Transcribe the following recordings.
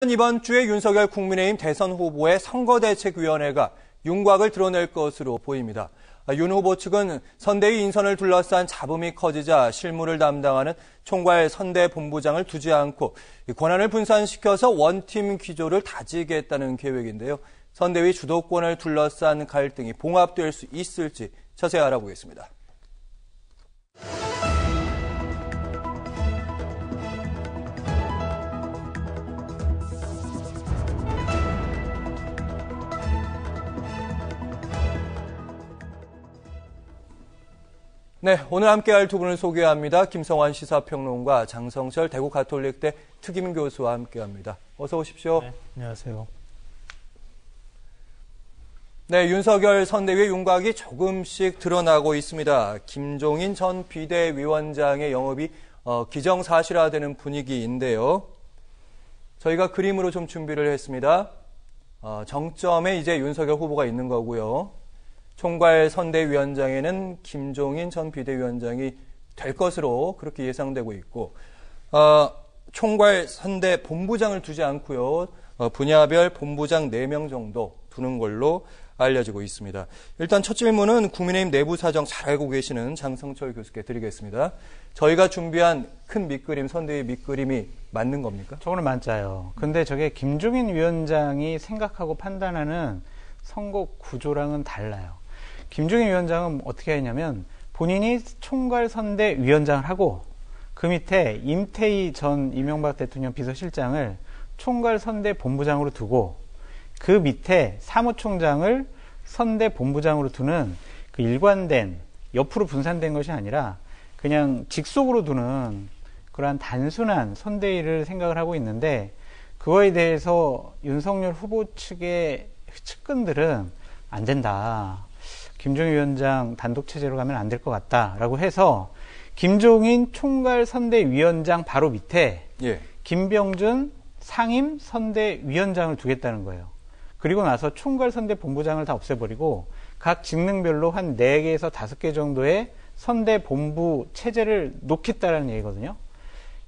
이번 주에 윤석열 국민의힘 대선 후보의 선거대책위원회가 윤곽을 드러낼 것으로 보입니다. 윤 후보 측은 선대위 인선을 둘러싼 잡음이 커지자 실무를 담당하는 총괄 선대본부장을 두지 않고 권한을 분산시켜서 원팀 기조를 다지겠다는 계획인데요. 선대위 주도권을 둘러싼 갈등이 봉합될 수 있을지 자세히 알아보겠습니다. 네, 오늘 함께할 두 분을 소개합니다. 김성환 시사평론가, 장성철 대구 가톨릭대 특임 교수와 함께합니다. 어서 오십시오. 네, 안녕하세요. 네, 윤석열 선대위의 윤곽이 조금씩 드러나고 있습니다. 김종인 전 비대위원장의 영업이 기정사실화되는 분위기인데요. 저희가 그림으로 좀 준비를 했습니다. 정점에 이제 윤석열 후보가 있는 거고요. 총괄 선대위원장에는 김종인 전 비대위원장이 될 것으로 그렇게 예상되고 있고, 총괄 선대본부장을 두지 않고요. 분야별 본부장 4명 정도 두는 걸로 알려지고 있습니다. 일단 첫 질문은 국민의힘 내부 사정 잘 알고 계시는 장성철 교수께 드리겠습니다. 저희가 준비한 큰 밑그림, 선대위 밑그림이 맞는 겁니까? 저거는 맞아요. 근데 저게 김종인 위원장이 생각하고 판단하는 선거 구조랑은 달라요. 김종인 위원장은 어떻게 했냐면 본인이 총괄선대위원장을 하고 그 밑에 임태희 전 이명박 대통령 비서실장을 총괄선대본부장으로 두고 그 밑에 사무총장을 선대본부장으로 두는 그 일관된 옆으로 분산된 것이 아니라 그냥 직속으로 두는 그러한 단순한 선대위를 생각을 하고 있는데, 그거에 대해서 윤석열 후보 측의 측근들은 안 된다. 김종인 위원장 단독 체제로 가면 안 될 것 같다라고 해서 김종인 총괄선대위원장 바로 밑에 김병준 상임 선대위원장을 두겠다는 거예요. 그리고 나서 총괄선대본부장을 다 없애버리고 각 직능별로 한 4개에서 5개 정도의 선대본부 체제를 놓겠다라는 얘기거든요.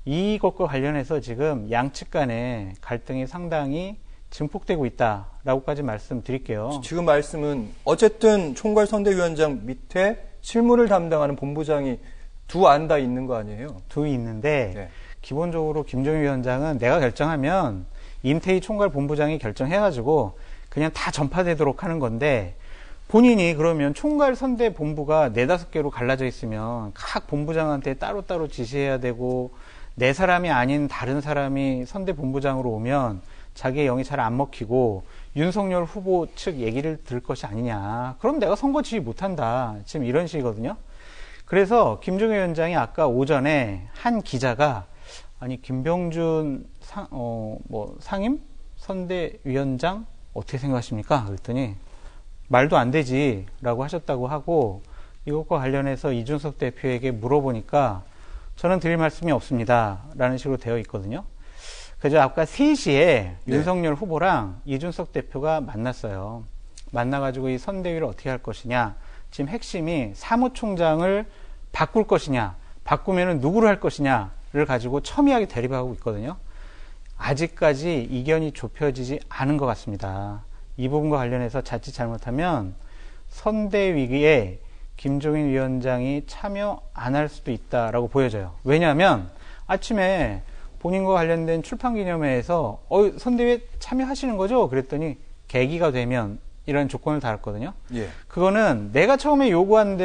이것과 관련해서 지금 양측 간의 갈등이 상당히 증폭되고 있다라고까지 말씀드릴게요. 지금 말씀은 어쨌든 총괄선대위원장 밑에 실무를 담당하는 본부장이 두 안 다 있는 거 아니에요? 두 있는데 기본적으로 김종인 위원장은 내가 결정하면 임태희 총괄본부장이 결정해가지고 그냥 다 전파되도록 하는 건데, 본인이 그러면 총괄선대본부가 4-5개로 갈라져 있으면 각 본부장한테 따로따로 지시해야 되고 내 사람이 아닌 다른 사람이 선대본부장으로 오면 자기의 영이 잘 안 먹히고 윤석열 후보 측 얘기를 들을 것이 아니냐. 그럼 내가 선거 지휘 못한다. 지금 이런 식이거든요. 그래서 김종인 위원장이 아까 오전에 한 기자가 아니 김병준 상임 선대위원장 어떻게 생각하십니까? 그랬더니 말도 안 되지라고 하셨다고 하고, 이것과 관련해서 이준석 대표에게 물어보니까 저는 드릴 말씀이 없습니다. 라는 식으로 되어 있거든요. 그래서 아까 3시에 윤석열 후보랑 이준석 대표가 만났어요. 만나가지고 이 선대위를 어떻게 할 것이냐. 지금 핵심이 사무총장을 바꿀 것이냐, 바꾸면은 누구를 할 것이냐를 가지고 첨예하게 대립하고 있거든요. 아직까지 이견이 좁혀지지 않은 것 같습니다. 이 부분과 관련해서 자칫 잘못하면 선대위에 김종인 위원장이 참여 안 할 수도 있다라고 보여져요. 왜냐하면 아침에 본인과 관련된 출판기념회에서 선대위에 참여하시는 거죠? 그랬더니 계기가 되면 이런 조건을 달았거든요. 그거는 내가 처음에 요구한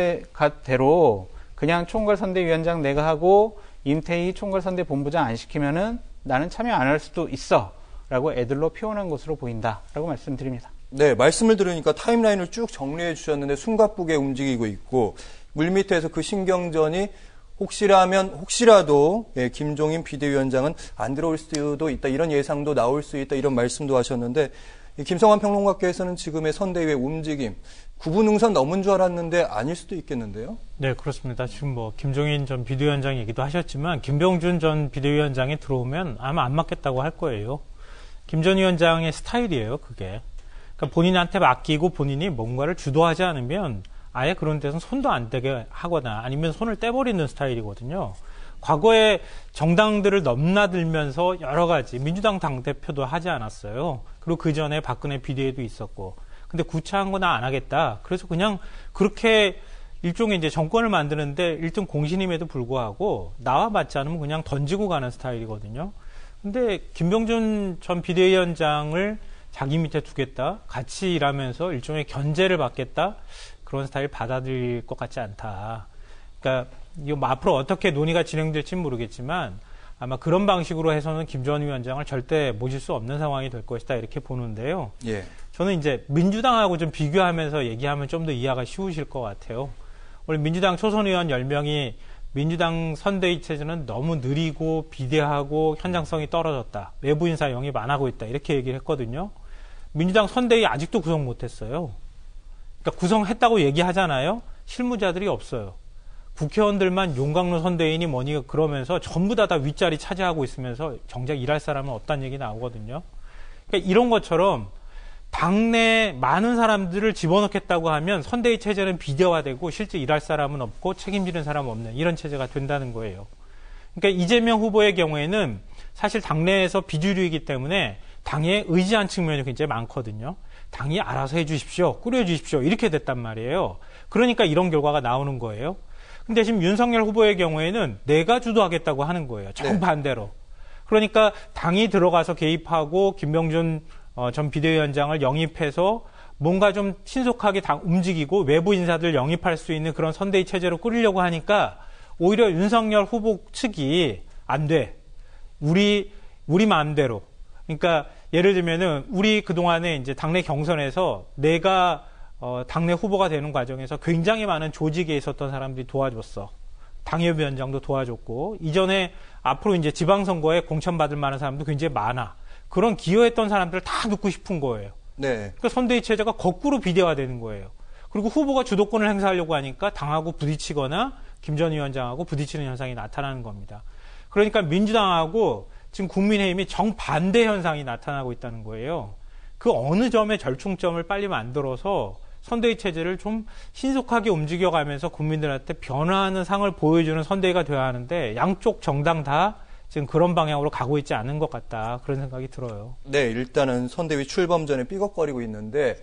대로 그냥 총괄선대위원장 내가 하고 임태희 총괄선대본부장 안 시키면은 나는 참여 안 할 수도 있어 라고 애들로 표현한 것으로보인다 라고 말씀드립니다. 네, 말씀을 들으니까 타임라인을 쭉 정리해 주셨는데 숨가쁘게 움직이고 있고, 물밑에서 그 신경전이 혹시라도 김종인 비대위원장은 안 들어올 수도 있다, 이런 예상도 나올 수 있다, 이런 말씀도 하셨는데, 김성환 평론가께서는 지금의 선대위의 움직임, 구분응선 넘은 줄 알았는데 아닐 수도 있겠는데요? 네, 그렇습니다. 지금 김종인 전 비대위원장 얘기도 하셨지만 김병준 전 비대위원장이 들어오면 아마 안 맞겠다고 할 거예요. 김 전 위원장의 스타일이에요, 그게. 그러니까 본인한테 맡기고 본인이 뭔가를 주도하지 않으면 아예 그런 데서는 손도 안 대게 하거나 아니면 손을 떼버리는 스타일이거든요. 과거에 정당들을 넘나들면서 여러 가지 민주당 당대표도 하지 않았어요. 그리고 그 전에 박근혜 비대위도 있었고. 근데 구차한 거 나 안 하겠다. 그래서 그냥 그렇게 일종의 이제 정권을 만드는데 1등 공신임에도 불구하고 나와 맞지 않으면 그냥 던지고 가는 스타일이거든요. 근데 김병준 전 비대위원장을 자기 밑에 두겠다. 같이 일하면서 일종의 견제를 받겠다. 그런 스타일 받아들일 것 같지 않다. 그러니까 이거 앞으로 어떻게 논의가 진행될지는 모르겠지만 아마 그런 방식으로 해서는 김 전 위원장을 절대 모실 수 없는 상황이 될 것이다. 이렇게 보는데요. 예. 저는 이제 민주당하고 좀 비교하면서 얘기하면 좀 더 이해가 쉬우실 것 같아요. 원래 민주당 초선 의원 10명이 민주당 선대위 체제는 너무 느리고 비대하고 현장성이 떨어졌다. 외부 인사 영입 안 하고 있다. 이렇게 얘기를 했거든요. 민주당 선대위 아직도 구성 못했어요. 그러니까 구성했다고 얘기하잖아요. 실무자들이 없어요. 국회의원들만 용광로 선대위니 뭐니 그러면서 전부 다 윗자리 차지하고 있으면서 정작 일할 사람은 없다는 얘기 나오거든요. 그러니까 이런 것처럼 당내 많은 사람들을 집어넣겠다고 하면 선대위 체제는 비대화되고 실제 일할 사람은 없고 책임지는 사람은 없는 이런 체제가 된다는 거예요. 그러니까 이재명 후보의 경우에는 사실 당내에서 비주류이기 때문에 당에 의지한 측면이 굉장히 많거든요. 당이 알아서 해 주십시오. 꾸려 주십시오. 이렇게 됐단 말이에요. 그러니까 이런 결과가 나오는 거예요. 근데 지금 윤석열 후보의 경우에는 내가 주도하겠다고 하는 거예요. 정반대로. 그러니까 당이 들어가서 개입하고 김병준 전 비대위원장을 영입해서 뭔가 좀 신속하게 움직이고 외부 인사들 영입할 수 있는 그런 선대위 체제로 꾸리려고 하니까 오히려 윤석열 후보 측이 안 돼. 우리 마음대로. 그러니까 예를 들면은 우리 그동안에 이제 당내 경선에서 내가 당내 후보가 되는 과정에서 굉장히 많은 조직에 있었던 사람들이 도와줬어. 당협위원장도 도와줬고 이전에 앞으로 이제 지방선거에 공천받을 만한 사람도 굉장히 많아. 그런 기여했던 사람들을 다 넣고 싶은 거예요. 네. 그러니까 선대위 체제가 거꾸로 비대화되는 거예요. 그리고 후보가 주도권을 행사하려고 하니까 당하고 부딪히거나 김 전 위원장하고 부딪히는 현상이 나타나는 겁니다. 그러니까 민주당하고 지금 국민의힘이 정반대 현상이 나타나고 있다는 거예요. 그 어느 점의 절충점을 빨리 만들어서 선대위 체제를 좀 신속하게 움직여가면서 국민들한테 변화하는 상을 보여주는 선대위가 되어야 하는데 양쪽 정당 다 지금 그런 방향으로 가고 있지 않은 것 같다. 그런 생각이 들어요. 네, 일단은 선대위 출범 전에 삐걱거리고 있는데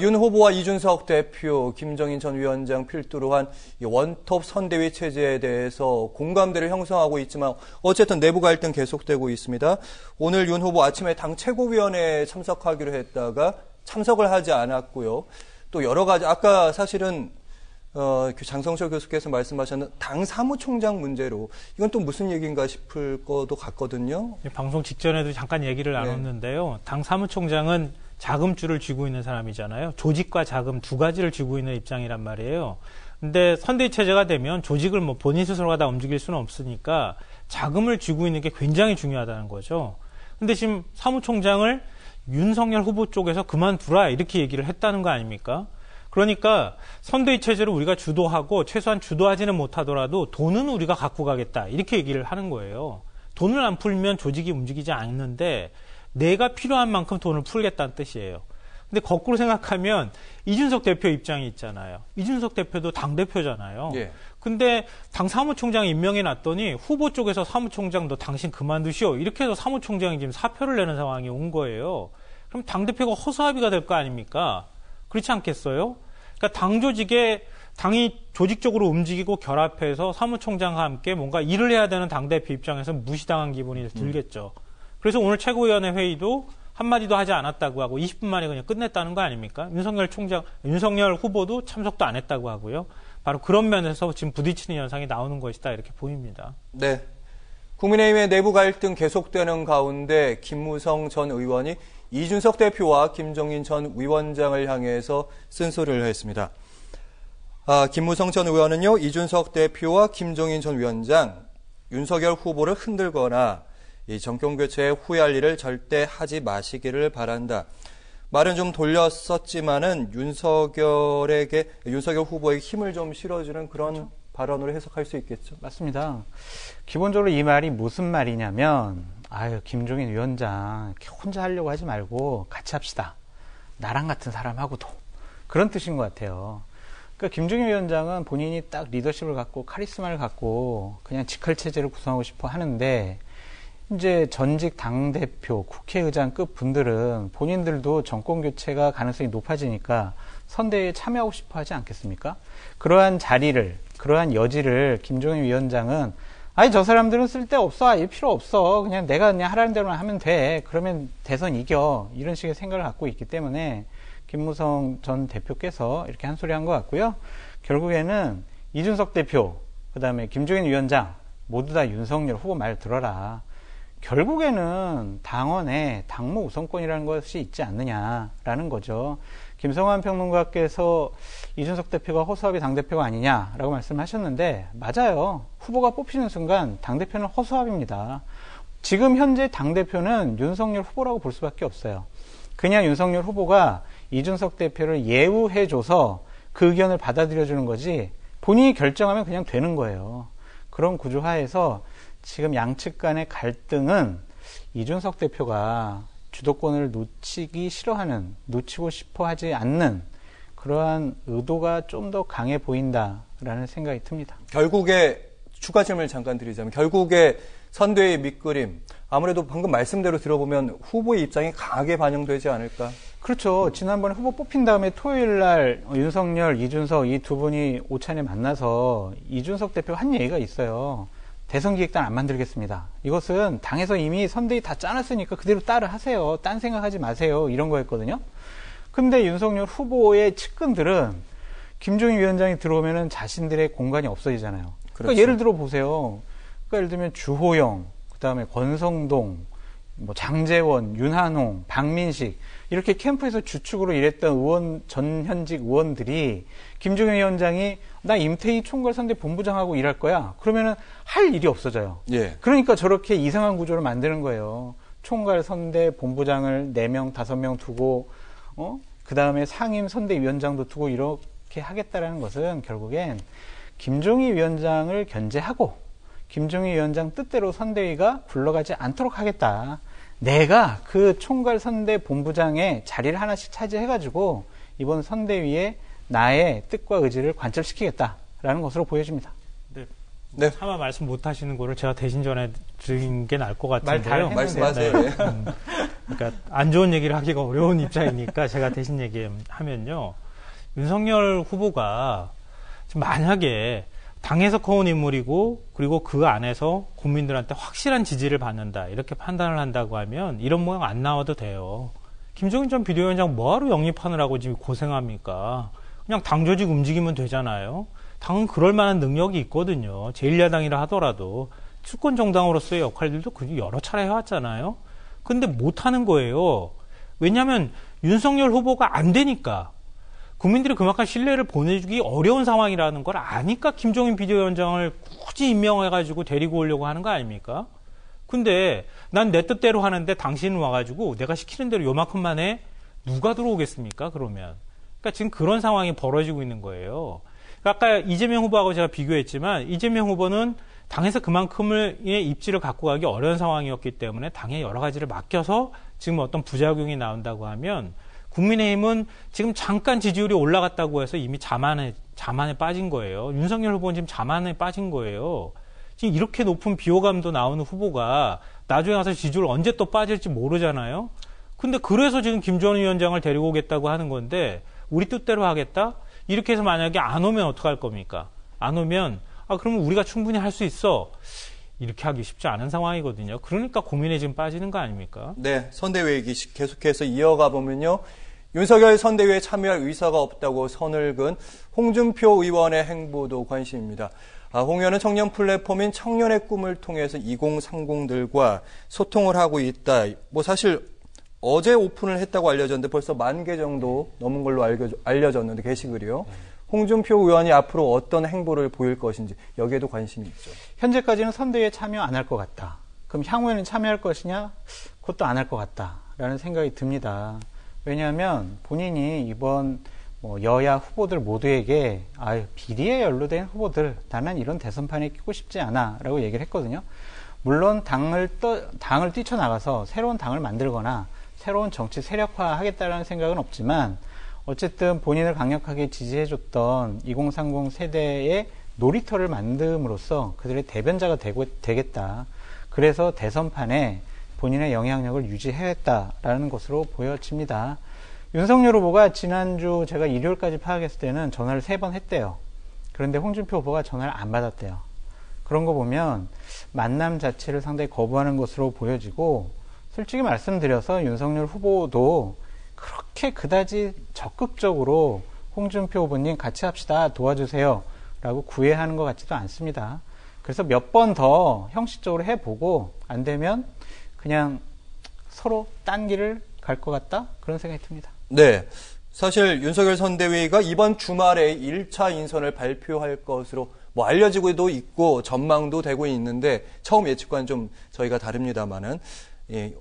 윤 후보와 이준석 대표, 김정인 전 위원장 필두로 한 원톱 선대위 체제에 대해서 공감대를 형성하고 있지만 어쨌든 내부 갈등 계속되고 있습니다. 오늘 윤 후보 아침에 당 최고위원회에 참석하기로 했다가 참석을 하지 않았고요. 또 여러 가지 아까 사실은 장성철 교수께서 말씀하셨는 당 사무총장 문제로 이건 또 무슨 얘기인가 싶을 것도 같거든요. 방송 직전에도 잠깐 얘기를 나눴는데요. 당 사무총장은 자금줄을 쥐고 있는 사람이잖아요. 조직과 자금 두 가지를 쥐고 있는 입장이란 말이에요. 근데 선대위 체제가 되면 조직을 뭐 본인 스스로가 다 움직일 수는 없으니까 자금을 쥐고 있는 게 굉장히 중요하다는 거죠. 근데 지금 사무총장을 윤석열 후보 쪽에서 그만두라 이렇게 얘기를 했다는 거 아닙니까? 그러니까 선대위 체제를 우리가 주도하고 최소한 주도하지는 못하더라도 돈은 우리가 갖고 가겠다 이렇게 얘기를 하는 거예요. 돈을 안 풀면 조직이 움직이지 않는데 내가 필요한 만큼 돈을 풀겠다는 뜻이에요. 근데 거꾸로 생각하면 이준석 대표 입장이 있잖아요. 이준석 대표도 당대표잖아요. 예. 근데 당 사무총장 임명해 놨더니 후보 쪽에서 사무총장 너 당신 그만두시오. 이렇게 해서 사무총장이 지금 사표를 내는 상황이 온 거예요. 그럼 당대표가 허수아비가 될 거 아닙니까? 그렇지 않겠어요? 그러니까 당 조직에 당이 조직적으로 움직이고 결합해서 사무총장과 함께 뭔가 일을 해야 되는 당대표 입장에서 무시당한 기분이 들겠죠. 그래서 오늘 최고위원회 회의도 한마디도 하지 않았다고 하고 20분 만에 그냥 끝냈다는 거 아닙니까? 윤석열 후보도 참석도 안 했다고 하고요. 바로 그런 면에서 지금 부딪히는 현상이 나오는 것이다 이렇게 보입니다. 네. 국민의힘의 내부 갈등 계속되는 가운데 김무성 전 의원이 이준석 대표와 김종인 전 위원장을 향해서 쓴소리를 했습니다. 김무성 전 의원은요, 이준석 대표와 김종인 전 위원장, 윤석열 후보를 흔들거나 이 정권교체에 후회할 일을 절대 하지 마시기를 바란다. 말은 좀 돌렸었지만은 윤석열 후보에게 힘을 좀 실어주는 그런 발언으로 해석할 수 있겠죠. 맞습니다. 기본적으로 이 말이 무슨 말이냐면, 김종인 위원장 혼자 하려고 하지 말고 같이 합시다. 나랑 같은 사람하고도. 그런 뜻인 것 같아요. 그러니까 김종인 위원장은 본인이 딱 리더십을 갖고 카리스마를 갖고 그냥 직할 체제를 구성하고 싶어 하는데 이제 전직 당대표, 국회의장급 분들은 본인들도 정권 교체가 가능성이 높아지니까 선대위에 참여하고 싶어 하지 않겠습니까? 그러한 자리를, 그러한 여지를 김종인 위원장은 아니 저 사람들은 쓸데없어. 일 필요 없어. 그냥 내가 그냥 하라는 대로만 하면 돼. 그러면 대선 이겨. 이런 식의 생각을 갖고 있기 때문에 김무성 전 대표께서 이렇게 한 소리 한 것 같고요. 결국에는 이준석 대표, 그 다음에 김종인 위원장 모두 다 윤석열 후보 말 들어라. 결국에는 당원의 당무 우선권이라는 것이 있지 않느냐라는 거죠. 김성환 평론가께서 이준석 대표가 허수아비 당대표가 아니냐라고 말씀하셨는데 맞아요. 후보가 뽑히는 순간 당대표는 허수아비입니다. 지금 현재 당대표는 윤석열 후보라고 볼 수밖에 없어요. 그냥 윤석열 후보가 이준석 대표를 예우해줘서 그 의견을 받아들여주는 거지 본인이 결정하면 그냥 되는 거예요. 그런 구조 하에서 지금 양측 간의 갈등은 이준석 대표가 주도권을 놓치고 싶어 하지 않는 그러한 의도가 좀 더 강해 보인다라는 생각이 듭니다. 결국에 추가 질문을 잠깐 드리자면 결국에 선대위의 밑그림 아무래도 방금 말씀대로 들어보면 후보의 입장이 강하게 반영되지 않을까? 그렇죠. 지난번에 후보 뽑힌 다음에 토요일 날 윤석열, 이준석 이 두 분이 오찬에 만나서 이준석 대표가 한 얘기가 있어요. 대선 기획단 안 만들겠습니다. 이것은 당에서 이미 선대위 다 짜놨으니까 그대로 따라 하세요. 딴 생각하지 마세요. 이런 거였거든요. 근데 윤석열 후보의 측근들은 김종인 위원장이 들어오면은 자신들의 공간이 없어지잖아요. 그렇죠. 그러니까 예를 들어 보세요. 그러니까 예를 들면 주호영, 그다음에 권성동, 뭐 장제원, 윤한홍, 박민식 이렇게 캠프에서 주축으로 일했던 의원 전현직 의원들이 김종인 위원장이 나 임태희 총괄선대 본부장하고 일할 거야. 그러면은 할 일이 없어져요. 예. 그러니까 저렇게 이상한 구조를 만드는 거예요. 총괄선대 본부장을 4명, 5명 두고 그다음에 상임 선대위원장도 두고 이렇게 하겠다라는 것은 결국엔 김종인 위원장을 견제하고 김종인 위원장 뜻대로 선대위가 굴러가지 않도록 하겠다. 내가 그 총괄선대 본부장의 자리를 하나씩 차지해가지고 이번 선대위에 나의 뜻과 의지를 관철시키겠다라는 것으로 보여집니다. 네. 차마 말씀 못 하시는 거를 제가 대신 전해 드린 게 나을 것 같은데요. 말씀하세요. 네. 그러니까 안 좋은 얘기를 하기가 어려운 입장이니까 제가 대신 얘기하면요. 윤석열 후보가 지금 만약에 당에서 커온 인물이고 그리고 그 안에서 국민들한테 확실한 지지를 받는다 이렇게 판단을 한다고 하면 이런 모양 안 나와도 돼요. 김종인 전 비대위원장 뭐하러 영입하느라고 지금 고생합니까? 그냥 당 조직 움직이면 되잖아요. 당은 그럴 만한 능력이 있거든요. 제1야당이라 하더라도 수권 정당으로서의 역할들도 여러 차례 해왔잖아요. 근데 못하는 거예요. 왜냐하면 윤석열 후보가 안 되니까. 국민들이 그만큼 신뢰를 보내주기 어려운 상황이라는 걸 아니까 김종인 비대위원장을 굳이 임명해가지고 데리고 오려고 하는 거 아닙니까? 근데 난 내 뜻대로 하는데 당신은 와가지고 내가 시키는 대로 요만큼만 해? 누가 들어오겠습니까? 그러면. 그러니까 지금 그런 상황이 벌어지고 있는 거예요. 아까 이재명 후보하고 제가 비교했지만 이재명 후보는 당에서 그만큼의 입지를 갖고 가기 어려운 상황이었기 때문에 당에 여러 가지를 맡겨서 지금 어떤 부작용이 나온다고 하면 국민의힘은 지금 잠깐 지지율이 올라갔다고 해서 이미 자만에 빠진 거예요. 윤석열 후보는 지금 자만에 빠진 거예요. 지금 이렇게 높은 비호감도 나오는 후보가 나중에 가서 지지율 언제 또 빠질지 모르잖아요. 근데 그래서 지금 김종인 위원장을 데리고 오겠다고 하는 건데 우리 뜻대로 하겠다? 이렇게 해서 만약에 안 오면 어떡할 겁니까? 안 오면 그러면 우리가 충분히 할 수 있어. 이렇게 하기 쉽지 않은 상황이거든요. 그러니까 고민에 지금 빠지는 거 아닙니까? 네, 선대위 얘기 계속해서 이어가 보면요. 윤석열 선대위에 참여할 의사가 없다고 선을 그은 홍준표 의원의 행보도 관심입니다. 홍 의원은 청년 플랫폼인 청년의 꿈을 통해서 2030들과 소통을 하고 있다. 사실 어제 오픈을 했다고 알려졌는데 벌써 10,000개 정도 넘은 걸로 알려졌는데 게시글이요. 홍준표 의원이 앞으로 어떤 행보를 보일 것인지 여기에도 관심이 있죠. 현재까지는 선대위에 참여 안 할 것 같다. 그럼 향후에는 참여할 것이냐? 그것도 안 할 것 같다라는 생각이 듭니다. 왜냐하면 본인이 이번 여야 후보들 모두에게 비리에 연루된 후보들 나는 이런 대선판에 끼고 싶지 않아라고 얘기를 했거든요. 물론 당을 뛰쳐나가서 새로운 당을 만들거나 새로운 정치 세력화하겠다라는 생각은 없지만 어쨌든 본인을 강력하게 지지해줬던 2030 세대의 놀이터를 만듦으로써 그들의 대변자가 되겠다. 그래서 대선판에 본인의 영향력을 유지해야겠다라는 것으로 보여집니다. 윤석열 후보가 지난주 제가 일요일까지 파악했을 때는 전화를 3번 했대요. 그런데 홍준표 후보가 전화를 안 받았대요. 그런 거 보면 만남 자체를 상당히 거부하는 것으로 보여지고, 솔직히 말씀드려서 윤석열 후보도 그렇게 그다지 적극적으로 홍준표 후보님 같이 합시다, 도와주세요 라고 구애하는 것 같지도 않습니다. 그래서 몇 번 더 형식적으로 해보고 안 되면 그냥 서로 딴 길을 갈 것 같다, 그런 생각이 듭니다. 네. 사실 윤석열 선대위가 이번 주말에 1차 인선을 발표할 것으로 알려지고도 있고 전망도 되고 있는데, 처음 예측과는 좀 저희가 다릅니다만은,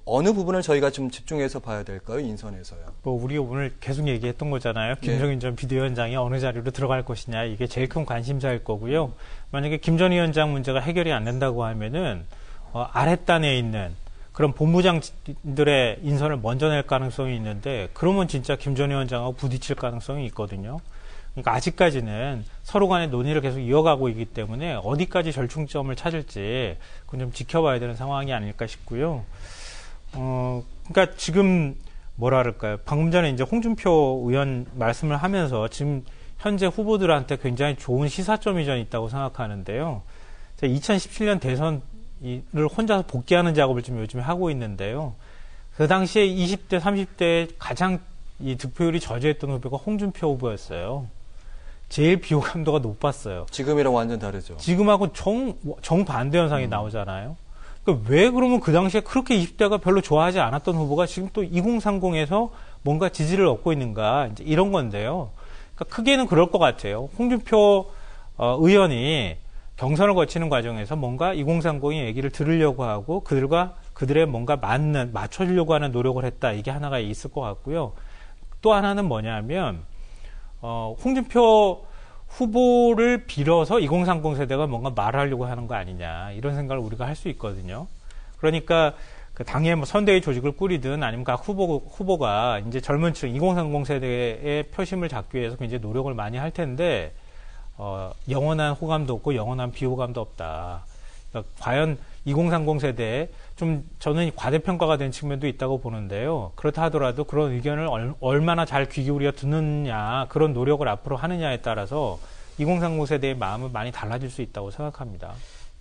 어느 부분을 저희가 좀 집중해서 봐야 될까요? 인선에서요. 우리가 오늘 계속 얘기했던 거잖아요. 김종인 전 비대위원장이 어느 자리로 들어갈 것이냐, 이게 제일 큰 관심사일 거고요. 만약에 김 전 위원장 문제가 해결이 안 된다고 하면은 아랫단에 있는 그런 본부장들의 인선을 먼저 낼 가능성이 있는데, 그러면 진짜 김 전 위원장하고 부딪힐 가능성이 있거든요. 그러니까 아직까지는 서로 간의 논의를 계속 이어가고 있기 때문에 어디까지 절충점을 찾을지 그건 좀 지켜봐야 되는 상황이 아닐까 싶고요. 그러니까 지금 뭐라 그럴까요? 방금 전에 이제 홍준표 의원 말씀을 하면서 지금 현재 후보들한테 굉장히 좋은 시사점이 전 있다고 생각하는데요. 2017년 대선을 혼자서 복귀하는 작업을 좀 요즘에 하고 있는데요. 그 당시에 20대, 30대에 가장 이 득표율이 저조했던 후보가 홍준표 후보였어요. 제일 비호감도가 높았어요. 지금이랑 완전 다르죠. 지금하고 정반대 현상이 나오잖아요. 그러니까 왜 그러면 그 당시에 그렇게 20대가 별로 좋아하지 않았던 후보가 지금 또 2030에서 뭔가 지지를 얻고 있는가, 이제 이런 건데요. 그러니까 크게는 그럴 것 같아요. 홍준표 의원이 경선을 거치는 과정에서 뭔가 2030의 얘기를 들으려고 하고 그들의 뭔가 맞춰주려고 하는 노력을 했다. 이게 하나가 있을 것 같고요. 또 하나는 뭐냐면, 홍준표 후보를 빌어서 2030 세대가 뭔가 말하려고 하는 거 아니냐, 이런 생각을 우리가 할 수 있거든요. 그러니까 그 당에 선대위 조직을 꾸리든 아니면 각 후보가 이제 젊은 층 2030 세대의 표심을 잡기 위해서 굉장히 노력을 많이 할 텐데, 영원한 호감도 없고 영원한 비호감도 없다. 그러니까 과연 2030 세대에 좀 저는 과대평가가 된 측면도 있다고 보는데요. 그렇다 하더라도 그런 의견을 얼마나 잘 귀 기울여 듣느냐, 그런 노력을 앞으로 하느냐에 따라서 2030 세대의 마음은 많이 달라질 수 있다고 생각합니다.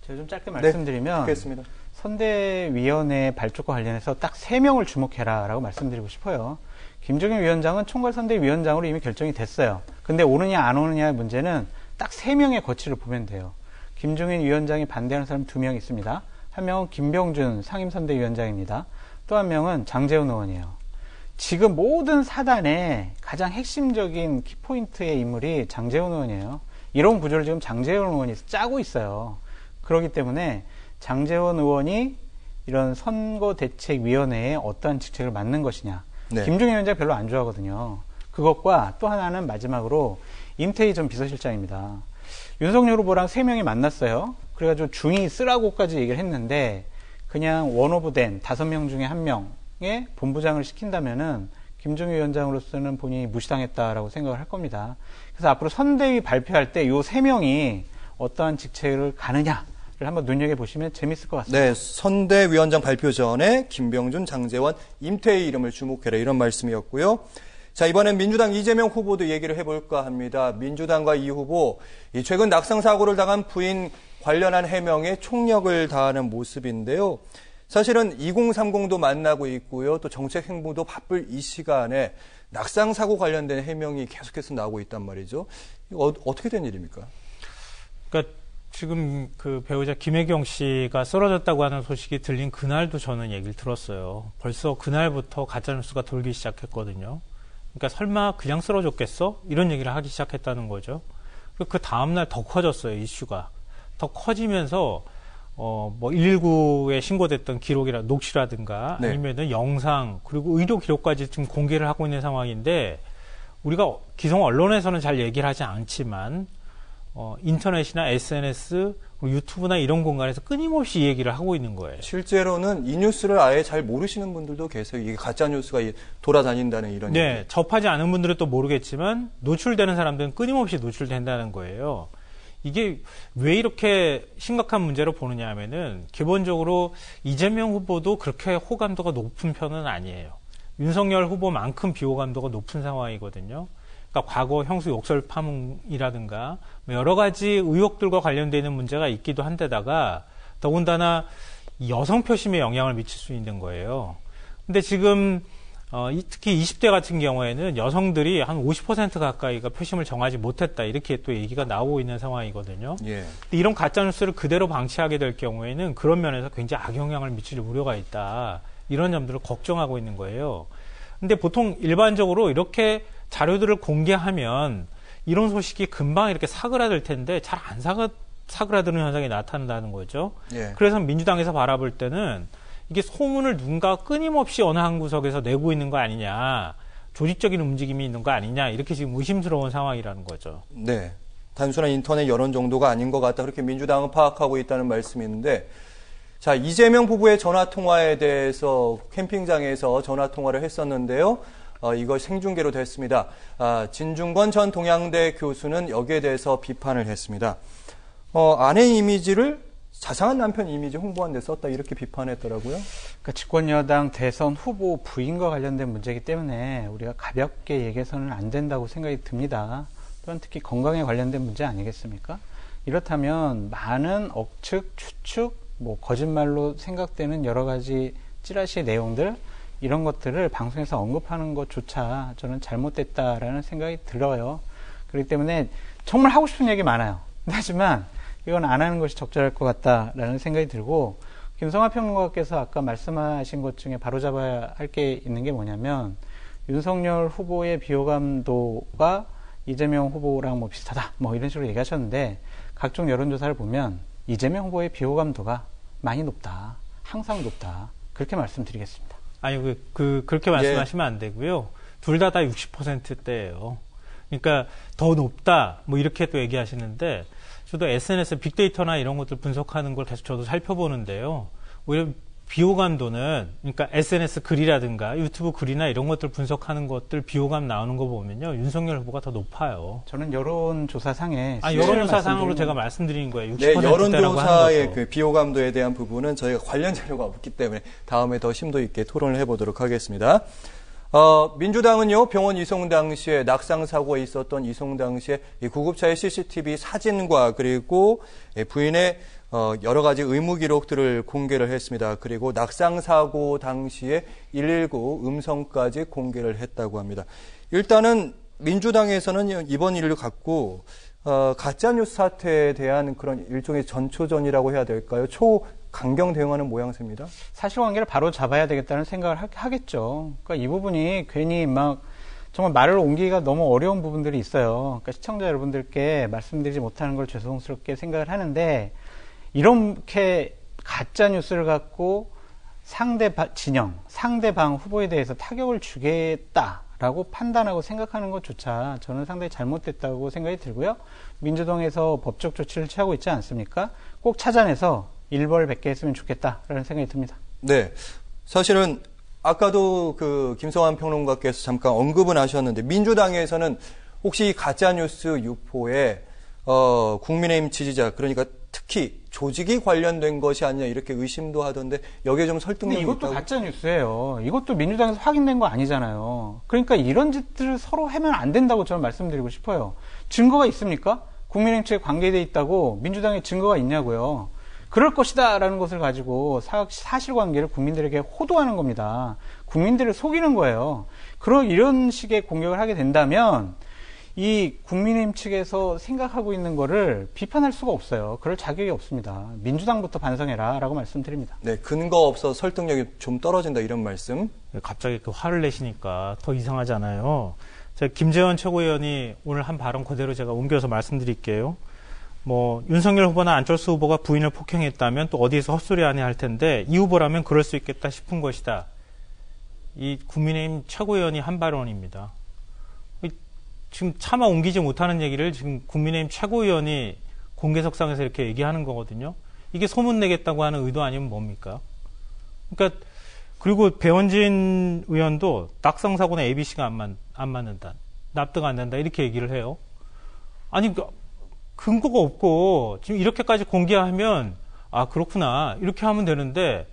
제가 좀 짧게 말씀드리면, 그렇습니다. 선대위원회 발족과 관련해서 딱 3명을 주목해라라고 말씀드리고 싶어요. 김종인 위원장은 총괄선대위원장으로 이미 결정이 됐어요. 근데 오느냐 안 오느냐의 문제는 딱 3명의 거치를 보면 돼요. 김종인 위원장이 반대하는 사람 2명 있습니다. 한 명은 김병준 상임선대위원장입니다. 또 한 명은 장제원 의원이에요. 지금 모든 사단의 가장 핵심적인 키포인트의 인물이 장제원 의원이에요. 이런 구조를 지금 장제원 의원이 짜고 있어요. 그렇기 때문에 장제원 의원이 이런 선거대책위원회에 어떠한 직책을 맡는 것이냐. 네. 김종인 위원장 별로 안 좋아하거든요. 그것과 또 하나는 마지막으로 임태희 전 비서실장입니다. 윤석열 후보랑 3명이 만났어요. 그래가지고 중이 쓰라고까지 얘기를 했는데, 그냥 원오브된 5명 중에 1명의 본부장을 시킨다면은 김종인 위원장으로서는 본인이 무시당했다라고 생각을 할 겁니다. 그래서 앞으로 선대위 발표할 때 이 3명이 어떠한 직책을 가느냐를 한번 눈여겨보시면 재밌을 것 같습니다. 네, 선대위원장 발표 전에 김병준, 장제원, 임태희 이름을 주목해라, 이런 말씀이었고요. 자, 이번엔 민주당 이재명 후보도 얘기를 해볼까 합니다. 민주당과 이 후보, 최근 낙상 사고를 당한 부인 관련한 해명에 총력을 다하는 모습인데요. 사실은 2030도 만나고 있고요. 또 정책 행보도 바쁠 이 시간에 낙상 사고 관련된 해명이 계속해서 나오고 있단 말이죠. 이거 어떻게 된 일입니까? 그러니까 지금 그 배우자 김혜경 씨가 쓰러졌다고 하는 소식이 들린 그날도 저는 얘기를 들었어요. 벌써 그날부터 가짜뉴스가 돌기 시작했거든요. 그러니까 설마 그냥 쓰러졌겠어? 이런 얘기를 하기 시작했다는 거죠. 그 다음날 더 커졌어요, 이슈가. 더 커지면서, 119에 신고됐던 녹취라든가, 네. 아니면은 영상, 그리고 의료 기록까지 지금 공개를 하고 있는 상황인데, 우리가 기성 언론에서는 잘 얘기를 하지 않지만, 인터넷이나 SNS, 유튜브나 이런 공간에서 끊임없이 이 얘기를 하고 있는 거예요. 실제로는 이 뉴스를 아예 잘 모르시는 분들도 계세요. 이게 가짜 뉴스가 돌아다닌다는 이런. 네, 접하지 않은 분들은 또 모르겠지만 노출되는 사람들은 끊임없이 노출된다는 거예요. 이게 왜 이렇게 심각한 문제로 보느냐 하면은 기본적으로 이재명 후보도 그렇게 호감도가 높은 편은 아니에요. 윤석열 후보만큼 비호감도가 높은 상황이거든요. 그러니까 과거 형수 욕설 파문이라든가 여러 가지 의혹들과 관련되어 있는 문제가 있기도 한데다가 더군다나 여성 표심에 영향을 미칠 수 있는 거예요. 근데 지금 특히 20대 같은 경우에는 여성들이 한 50% 가까이가 표심을 정하지 못했다 이렇게 또 얘기가 나오고 있는 상황이거든요. 예. 근데 이런 가짜 뉴스를 그대로 방치하게 될 경우에는 그런 면에서 굉장히 악영향을 미칠 우려가 있다. 이런 점들을 걱정하고 있는 거예요. 근데 보통 일반적으로 이렇게 자료들을 공개하면 이런 소식이 금방 이렇게 사그라들 텐데 잘 안 사그라드는 현상이 나타난다는 거죠. 예. 그래서 민주당에서 바라볼 때는 이게 소문을 누군가 끊임없이 어느 한 구석에서 내고 있는 거 아니냐, 조직적인 움직임이 있는 거 아니냐, 이렇게 지금 의심스러운 상황이라는 거죠. 네. 단순한 인터넷 여론 정도가 아닌 것 같다. 그렇게 민주당은 파악하고 있다는 말씀이 있는데, 자, 이재명 부부의 전화통화에 대해서 캠핑장에서 전화통화를 했었는데요. 이걸 생중계로 됐습니다. 진중권 전 동양대 교수는 여기에 대해서 비판을 했습니다. 아내 이미지를 자상한 남편 이미지 홍보한 데 썼다 이렇게 비판했더라고요. 그러니까 집권여당 대선 후보 부인과 관련된 문제이기 때문에 우리가 가볍게 얘기해서는 안 된다고 생각이 듭니다. 또한 특히 건강에 관련된 문제 아니겠습니까? 이렇다면 많은 억측, 추측, 거짓말로 생각되는 여러 가지 찌라시의 내용들 이런 것들을 방송에서 언급하는 것조차 저는 잘못됐다라는 생각이 들어요. 그렇기 때문에 정말 하고 싶은 얘기 많아요. 하지만 이건 안 하는 것이 적절할 것 같다라는 생각이 들고, 김성하 평론가께서 아까 말씀하신 것 중에 바로잡아야 할 게 있는 게 뭐냐면, 윤석열 후보의 비호감도가 이재명 후보랑 비슷하다 이런 식으로 얘기하셨는데, 각종 여론조사를 보면 이재명 후보의 비호감도가 많이 높다, 항상 높다, 그렇게 말씀드리겠습니다. 아니 그렇게 말씀하시면 안 되고요. 둘 다 60%대예요. 그러니까 더 높다 이렇게 또 얘기하시는데, 저도 SNS 빅데이터나 이런 것들 분석하는 걸 계속 저도 살펴보는데요. 오히려 비호감도는, 그러니까 SNS 글이라든가 유튜브 글이나 이런 것들 분석하는 것들 비호감 나오는 거 보면요, 윤석열 후보가 더 높아요. 저는 여론조사상에 여론조사상으로 제가 말씀드린 거예요. 60%대라고 네, 여론조사의 하는 그 비호감도에 대한 부분은 저희가 관련 자료가 없기 때문에 다음에 더 심도 있게 토론을 해보도록 하겠습니다. 민주당은요, 병원 이송 당시에 낙상 사고가 있었던 이송 당시에 이 구급차의 CCTV 사진과 그리고 부인의 여러 가지 의무 기록들을 공개를 했습니다. 그리고 낙상 사고 당시에 119 음성까지 공개를 했다고 합니다. 일단은 민주당에서는 이번 일을 갖고 가짜뉴스 사태에 대한 그런 일종의 전초전이라고 해야 될까요? 강경 대응하는 모양새입니다. 사실관계를 바로 잡아야 되겠다는 생각을 하겠죠. 그러니까 이 부분이 괜히 정말 말을 옮기기가 너무 어려운 부분들이 있어요. 그러니까 시청자 여러분들께 말씀드리지 못하는 걸 죄송스럽게 생각을 하는데, 이렇게 가짜 뉴스를 갖고 상대방 후보에 대해서 타격을 주겠다라고 판단하고 생각하는 것조차 저는 상당히 잘못됐다고 생각이 들고요. 민주당에서 법적 조치를 취하고 있지 않습니까? 꼭 찾아내서 일벌백계 했으면 좋겠다라는 생각이 듭니다. 네. 사실은 아까도 김성환 평론가께서 잠깐 언급은 하셨는데, 민주당에서는 혹시 가짜뉴스 유포에 국민의힘 지지자, 그러니까 특히 조직이 관련된 것이 아니냐 이렇게 의심도 하던데, 여기에 좀 설득력이 있다고. 이것도 가짜뉴스예요. 이것도 민주당에서 확인된 거 아니잖아요. 그러니까 이런 짓들을 서로 하면 안 된다고 저는 말씀드리고 싶어요. 증거가 있습니까? 국민의힘 측에 관계돼 있다고 민주당에 증거가 있냐고요. 그럴 것이다라는 것을 가지고 사실관계를 국민들에게 호도하는 겁니다. 국민들을 속이는 거예요. 이런 식의 공격을 하게 된다면 이 국민의힘 측에서 생각하고 있는 거를 비판할 수가 없어요. 그럴 자격이 없습니다. 민주당부터 반성해라 라고 말씀드립니다. 네, 근거 없어 설득력이 좀 떨어진다 이런 말씀. 갑자기 화를 내시니까 더 이상하잖아요. 김재원 최고위원이 오늘 한 발언 그대로 제가 옮겨서 말씀드릴게요. 윤석열 후보나 안철수 후보가 부인을 폭행했다면 또 어디에서 헛소리하냐 할 텐데, 이 후보라면 그럴 수 있겠다 싶은 것이다. 이 국민의힘 최고위원이 한 발언입니다. 지금 차마 옮기지 못하는 얘기를 지금 국민의힘 최고위원이 공개석상에서 이렇게 얘기하는 거거든요. 이게 소문내겠다고 하는 의도 아니면 뭡니까? 그러니까 그리고 배원진 의원도 낙성사고는 ABC가 안 맞는다. 납득 안 된다. 이렇게 얘기를 해요. 아니, 근거가 없고 지금 이렇게까지 공개하면 아, 그렇구나. 이렇게 하면 되는데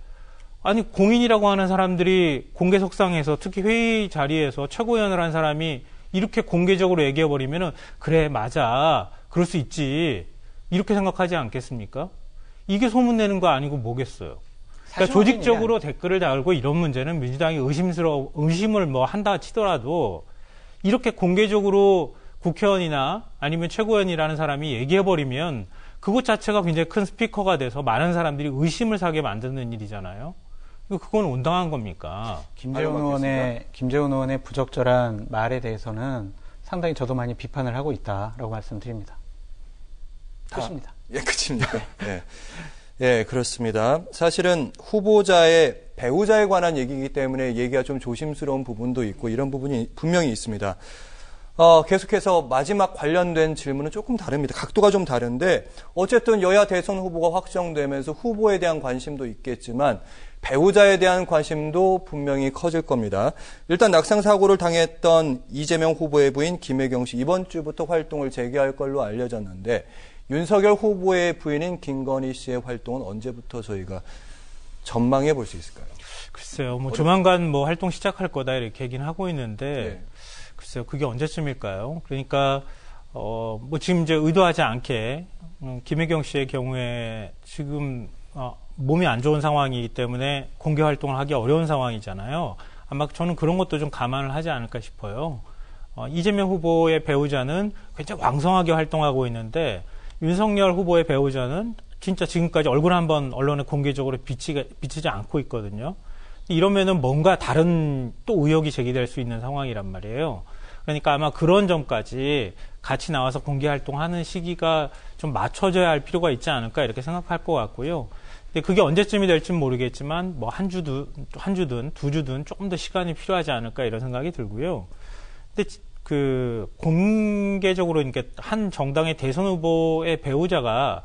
아니, 공인이라고 하는 사람들이 공개석상에서 특히 회의 자리에서 최고위원을 한 사람이 이렇게 공개적으로 얘기해버리면은 그래, 맞아. 그럴 수 있지. 이렇게 생각하지 않겠습니까? 이게 소문내는 거 아니고 뭐겠어요. 그러니까 조직적으로 댓글을 달고 이런 문제는 민주당이 의심을 뭐 한다 치더라도 이렇게 공개적으로 국회의원이나 아니면 최고위원이라는 사람이 얘기해버리면 그것 자체가 굉장히 큰 스피커가 돼서 많은 사람들이 의심을 사게 만드는 일이잖아요. 그건 온당한 겁니까? 김재훈 의원의 부적절한 말에 대해서는 상당히 저도 많이 비판을 하고 있다라고 말씀드립니다. 끝입니다. 예, 끝입니다. 예. 예, 그렇습니다. 사실은 후보자의 배우자에 관한 얘기이기 때문에 얘기가 좀 조심스러운 부분도 있고 이런 부분이 분명히 있습니다. 계속해서 마지막 관련된 질문은 조금 다릅니다. 각도가 좀 다른데 어쨌든 여야 대선 후보가 확정되면서 후보에 대한 관심도 있겠지만 배우자에 대한 관심도 분명히 커질 겁니다. 일단 낙상사고를 당했던 이재명 후보의 부인 김혜경 씨 이번 주부터 활동을 재개할 걸로 알려졌는데 윤석열 후보의 부인인 김건희 씨의 활동은 언제부터 저희가 전망해 볼 수 있을까요? 글쎄요, 뭐 조만간 뭐 활동 시작할 거다 이렇게 얘기는 하고 있는데 네. 글쎄요, 그게 언제쯤일까요? 그러니까 뭐 지금 이제 의도하지 않게 김혜경 씨의 경우에 지금 몸이 안 좋은 상황이기 때문에 공개 활동을 하기 어려운 상황이잖아요. 아마 저는 그런 것도 좀 감안을 하지 않을까 싶어요. 이재명 후보의 배우자는 굉장히 왕성하게 활동하고 있는데 윤석열 후보의 배우자는 진짜 지금까지 얼굴 한번 언론에 공개적으로 비치지 않고 있거든요. 이러면은 뭔가 다른 또 의혹이 제기될 수 있는 상황이란 말이에요. 그러니까 아마 그런 점까지 같이 나와서 공개 활동하는 시기가 좀 맞춰져야 할 필요가 있지 않을까 이렇게 생각할 것 같고요. 근데 그게 언제쯤이 될지는 모르겠지만 뭐 한 주든 두 주든 조금 더 시간이 필요하지 않을까 이런 생각이 들고요. 근데 그 공개적으로 이렇게 한 정당의 대선 후보의 배우자가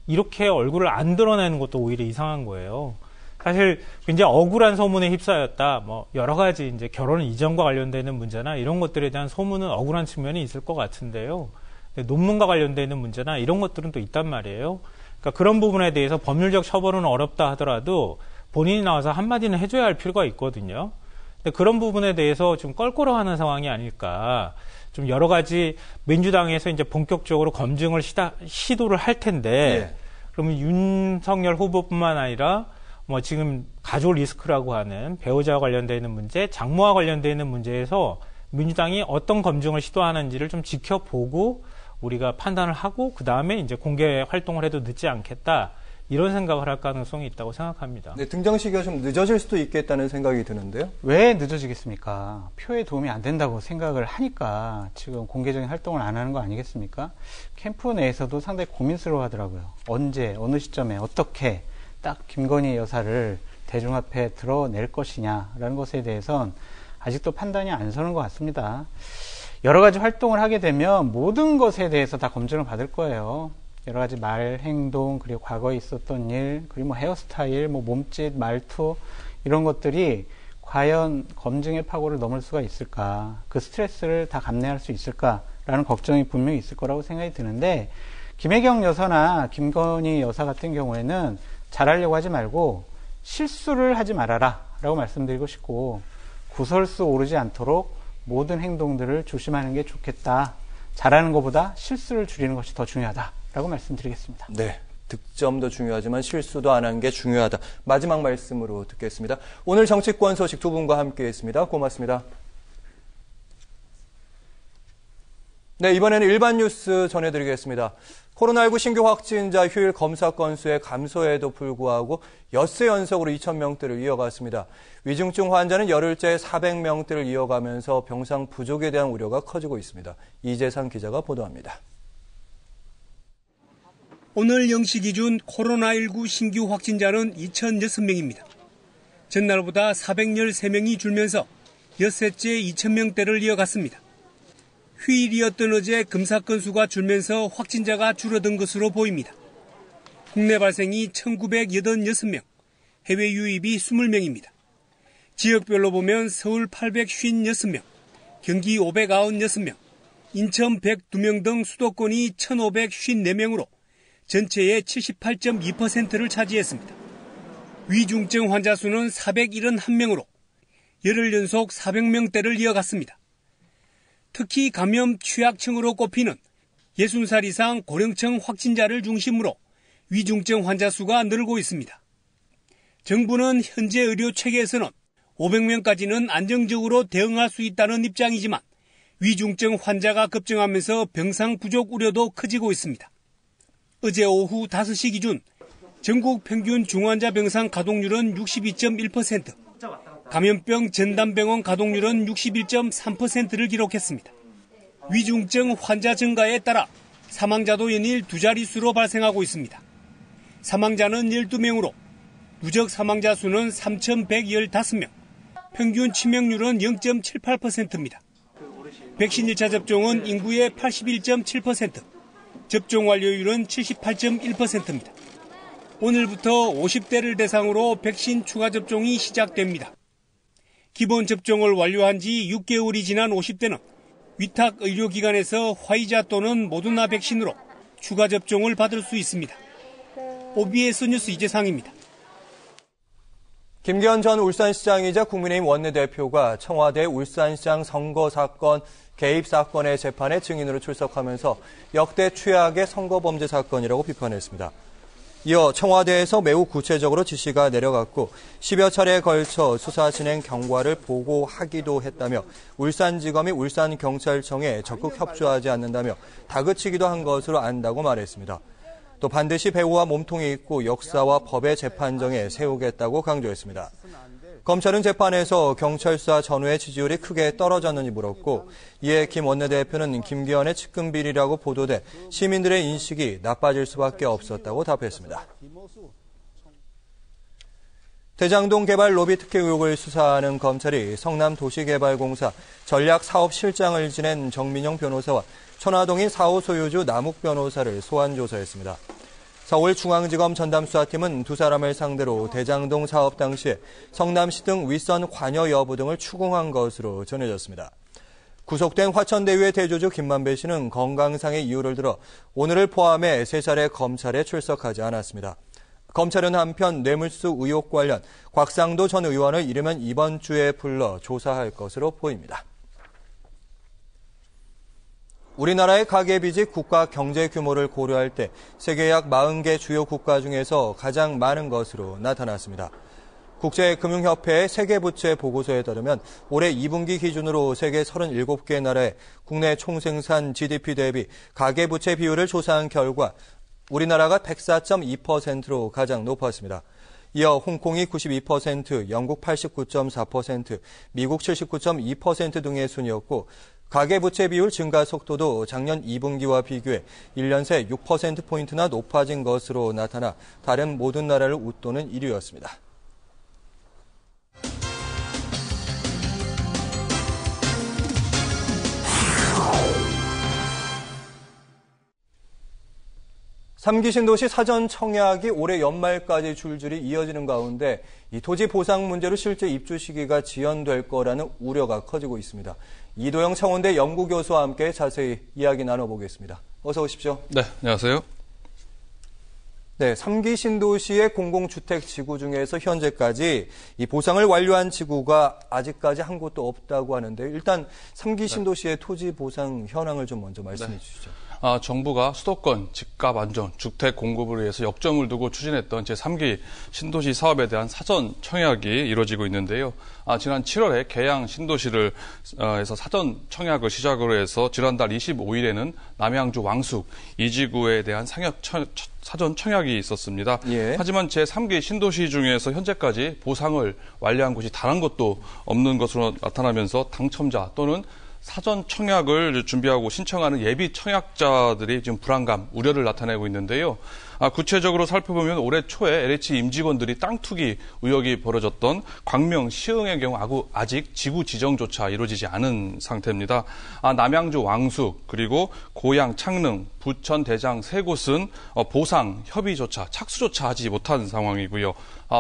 이렇게 얼굴을 안 드러내는 것도 오히려 이상한 거예요. 사실 굉장히 억울한 소문에 휩싸였다. 뭐 여러 가지 이제 결혼 이전과 관련되는 문제나 이런 것들에 대한 소문은 억울한 측면이 있을 것 같은데요. 논문과 관련되는 문제나 이런 것들은 또 있단 말이에요. 그러니까 그런 부분에 대해서 법률적 처벌은 어렵다 하더라도 본인이 나와서 한마디는 해줘야 할 필요가 있거든요. 근데 그런 부분에 대해서 좀 껄끄러워하는 상황이 아닐까. 좀 여러 가지 민주당에서 이제 본격적으로 검증을 시도를 할 텐데, 네. 그러면 윤석열 후보뿐만 아니라 뭐 지금 가족 리스크라고 하는 배우자와 관련되어 있는 문제, 장모와 관련되어 있는 문제에서 민주당이 어떤 검증을 시도하는지를 좀 지켜보고 우리가 판단을 하고 그 다음에 이제 공개 활동을 해도 늦지 않겠다. 이런 생각을 할 가능성이 있다고 생각합니다. 네, 등장 시기가 좀 늦어질 수도 있겠다는 생각이 드는데요. 왜 늦어지겠습니까? 표에 도움이 안 된다고 생각을 하니까 지금 공개적인 활동을 안 하는 거 아니겠습니까? 캠프 내에서도 상당히 고민스러워 하더라고요. 언제, 어느 시점에, 어떻게 딱 김건희 여사를 대중 앞에 드러낼 것이냐라는 것에 대해선 아직도 판단이 안 서는 것 같습니다. 여러 가지 활동을 하게 되면 모든 것에 대해서 다 검증을 받을 거예요. 여러 가지 말, 행동, 그리고 과거에 있었던 일, 그리고 뭐 헤어스타일, 뭐 몸짓, 말투, 이런 것들이 과연 검증의 파고를 넘을 수가 있을까? 그 스트레스를 다 감내할 수 있을까라는 걱정이 분명히 있을 거라고 생각이 드는데, 김혜경 여사나 김건희 여사 같은 경우에는 잘하려고 하지 말고 실수를 하지 말아라 라고 말씀드리고 싶고, 구설수 오르지 않도록 모든 행동들을 조심하는 게 좋겠다. 잘하는 것보다 실수를 줄이는 것이 더 중요하다. 라고 말씀드리겠습니다. 네. 득점도 중요하지만 실수도 안 하는 게 중요하다. 마지막 말씀으로 듣겠습니다. 오늘 정치권 소식 두 분과 함께했습니다. 고맙습니다. 네, 이번에는 일반 뉴스 전해드리겠습니다. 코로나19 신규 확진자 휴일 검사 건수의 감소에도 불구하고 엿새 연속으로 2,000명대를 이어갔습니다. 위중증 환자는 열흘째 400명대를 이어가면서 병상 부족에 대한 우려가 커지고 있습니다. 이재상 기자가 보도합니다. 오늘 0시 기준 코로나19 신규 확진자는 2,006명입니다. 전날보다 413명이 줄면서 엿새째 2,000명대를 이어갔습니다. 휴일이었던 어제 검사 건수가 줄면서 확진자가 줄어든 것으로 보입니다. 국내 발생이 1,986명, 해외 유입이 20명입니다. 지역별로 보면 서울 856명, 경기 596명, 인천 102명 등 수도권이 1,554명으로 전체의 78.2%를 차지했습니다. 위중증 환자 수는 471명으로 열흘 연속 400명대를 이어갔습니다. 특히 감염 취약층으로 꼽히는 60살 이상 고령층 확진자를 중심으로 위중증 환자 수가 늘고 있습니다. 정부는 현재 의료 체계에서는 500명까지는 안정적으로 대응할 수 있다는 입장이지만 위중증 환자가 급증하면서 병상 부족 우려도 커지고 있습니다. 어제 오후 5시 기준 전국 평균 중환자 병상 가동률은 62.1%, 감염병 전담병원 가동률은 61.3%를 기록했습니다. 위중증 환자 증가에 따라 사망자도 연일 두 자릿수로 발생하고 있습니다. 사망자는 12명으로 누적 사망자 수는 3,115명, 평균 치명률은 0.78%입니다. 백신 1차 접종은 인구의 81.7%, 접종 완료율은 78.1%입니다. 오늘부터 50대를 대상으로 백신 추가 접종이 시작됩니다. 기본 접종을 완료한 지 6개월이 지난 50대는 위탁 의료기관에서 화이자 또는 모더나 백신으로 추가 접종을 받을 수 있습니다. OBS 뉴스 이재상입니다. 김기현 전 울산시장이자 국민의힘 원내대표가 청와대 울산시장 선거 사건 개입 사건의 재판에 증인으로 출석하면서 역대 최악의 선거범죄 사건이라고 비판했습니다. 이어 청와대에서 매우 구체적으로 지시가 내려갔고 10여 차례에 걸쳐 수사 진행 경과를 보고하기도 했다며 울산지검이 울산경찰청에 적극 협조하지 않는다며 다그치기도 한 것으로 안다고 말했습니다. 또 반드시 배후와 몸통이 있고 역사와 법의 재판정에 세우겠다고 강조했습니다. 검찰은 재판에서 경찰 수사 전후의 지지율이 크게 떨어졌는지 물었고 이에 김 원내대표는 김기현의 측근 비리라고 보도돼 시민들의 인식이 나빠질 수밖에 없었다고 답했습니다. 대장동 개발 로비 특혜 의혹을 수사하는 검찰이 성남도시개발공사 전략사업실장을 지낸 정민영 변호사와 천화동인 4호 소유주 남욱 변호사를 소환 조사했습니다. 서울중앙지검 전담수사팀은 두 사람을 상대로 대장동 사업 당시에 성남시 등 윗선 관여 여부 등을 추궁한 것으로 전해졌습니다. 구속된 화천대유의 대주주 김만배 씨는 건강상의 이유를 들어 오늘을 포함해 3차례 검찰에 출석하지 않았습니다. 검찰은 한편 뇌물수 의혹 관련 곽상도 전 의원을 이르면 이번 주에 불러 조사할 것으로 보입니다. 우리나라의 가계빚이 국가 경제 규모를 고려할 때 세계 약 40개 주요 국가 중에서 가장 많은 것으로 나타났습니다. 국제금융협회의 세계부채 보고서에 따르면 올해 2분기 기준으로 세계 37개 나라의 국내 총생산 GDP 대비 가계부채 비율을 조사한 결과 우리나라가 104.2%로 가장 높았습니다. 이어 홍콩이 92%, 영국 89.4%, 미국 79.2% 등의 순이었고 가계부채 비율 증가 속도도 작년 2분기와 비교해 1년 새 6%포인트나 높아진 것으로 나타나 다른 모든 나라를 웃도는 1위였습니다. 삼기 신도시 사전 청약이 올해 연말까지 줄줄이 이어지는 가운데 이 토지 보상 문제로 실제 입주 시기가 지연될 거라는 우려가 커지고 있습니다. 이도영 창원대 연구교수와 함께 자세히 이야기 나눠보겠습니다. 어서 오십시오. 네, 안녕하세요. 네, 3기 신도시의 공공주택 지구 중에서 현재까지 이 보상을 완료한 지구가 아직까지 한 곳도 없다고 하는데 일단 3기 신도시의 토지 보상 현황을 좀 먼저 말씀해 주시죠. 정부가 수도권 집값 안정, 주택 공급을 위해서 역점을 두고 추진했던 제3기 신도시 사업에 대한 사전 청약이 이루어지고 있는데요. 지난 7월에 계양 신도시를 에서 사전 청약을 시작으로 해서 지난달 25일에는 남양주 왕숙 이지구에 대한 사전 청약이 있었습니다. 예. 하지만 제3기 신도시 중에서 현재까지 보상을 완료한 곳이 단 한 곳도 없는 것으로 나타나면서 당첨자 또는 사전 청약을 준비하고 신청하는 예비 청약자들이 지금 불안감, 우려를 나타내고 있는데요. 구체적으로 살펴보면 올해 초에 LH 임직원들이 땅 투기 의혹이 벌어졌던 광명, 시흥의 경우 아직 지구 지정조차 이루어지지 않은 상태입니다. 남양주 왕숙, 그리고 고양, 창릉, 부천, 대장 세 곳은 보상 협의조차, 착수조차 하지 못한 상황이고요.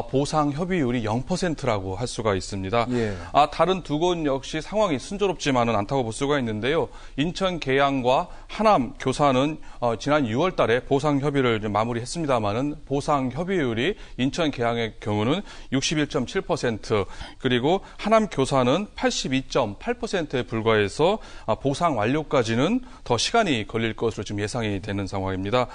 보상 협의율이 0%라고 할 수가 있습니다. 예. 다른 두 곳 역시 상황이 순조롭지만은 않다고 볼 수가 있는데요. 인천 계양과 하남 교사는 지난 6월 달에 보상 협의를 마무리했습니다만은 보상 협의율이 인천 계양의 경우는 61.7%, 그리고 하남 교사는 82.8%에 불과해서 보상 완료까지는 더 시간이 걸릴 것으로 지금 예상이 되는 상황입니다.